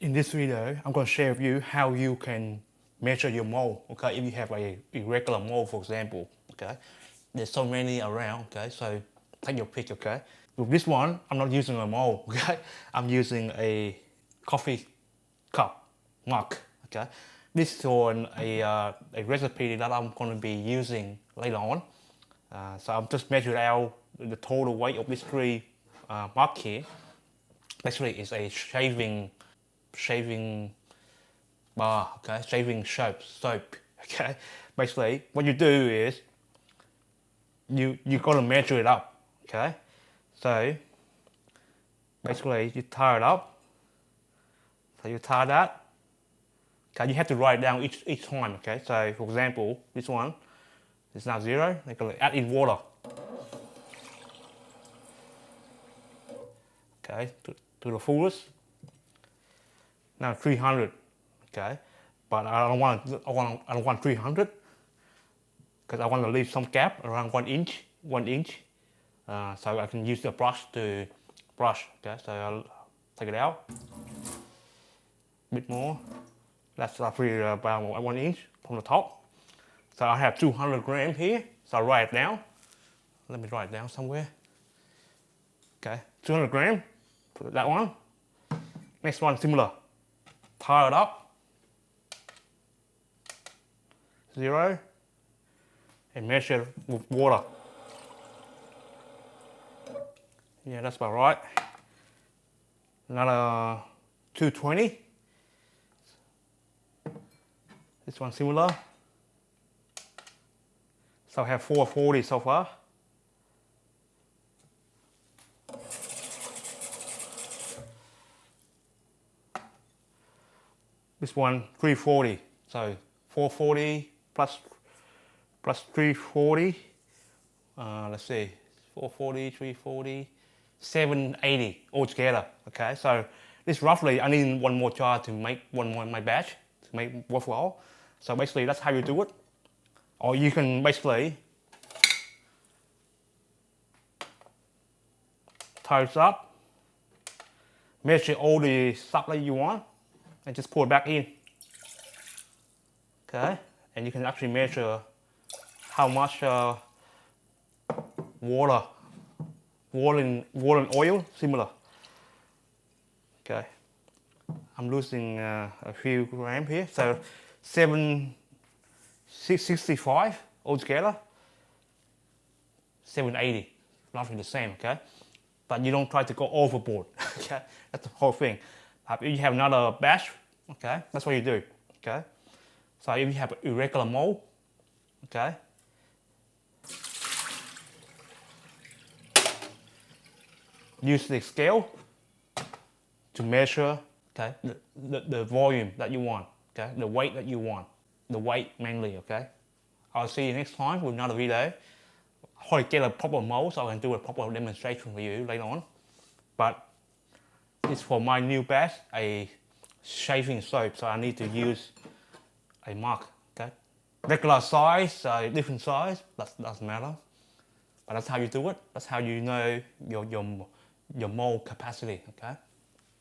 In this video, I'm going to share with you how you can measure your mold, okay? If you have a irregular mold, for example, okay? There's so many around, okay? So take your pick, okay? With this one, I'm not using a mold, okay? I'm using a coffee cup mug, okay? This is on a recipe that I'm going to be using later on. So I've just measured out the total weight of these three mug here. Actually, it's a shaving bar, okay, shaving soap, okay. Basically, what you do is you gotta measure it up, okay. So basically, you tie it up. So you tie that. Okay, you have to write it down each time, okay. So for example, this one is now 0. They're gonna add in water, okay, to the fullest. Now 300, okay, but I don't want 300 because I want to leave some gap around 1 inch, so I can use the brush to brush. Okay, so I'll take it out a bit more. That's roughly about 1 inch from the top. So I have 200 grams here. So I'll write it down. Let me write it down somewhere. Okay, 200 grams. Put that one. Next one similar. Tie it up. 0. And measure with water. Yeah, that's about right. Another 220. This one similar. So I have 440 so far. This one 340. So 440 plus 340. Let's see, 440, 340, 780 altogether. Okay, so this roughly, I need one more jar to make one more my batch to make worthwhile. So basically, that's how you do it. Or you can basically tie this up, measure all the stuff that you want, and just pour it back in. Okay, and you can actually measure how much water and oil, similar. Okay, I'm losing a few grams here, so 765 altogether, 780, roughly the same, okay? But you don't try to go overboard, okay? That's the whole thing. If you have another batch, okay, that's what you do, okay? So if you have an irregular mold, okay, use the scale to measure, okay, the volume that you want, okay, the weight that you want, the weight mainly, okay. I'll see you next time with another video. How to get a proper mold so I can do a proper demonstration for you later on. But it's for my new batch, a shaving soap, so I need to use a mug, okay. Regular size, different size, that doesn't matter. But that's how you do it. That's how you know your mold capacity, okay?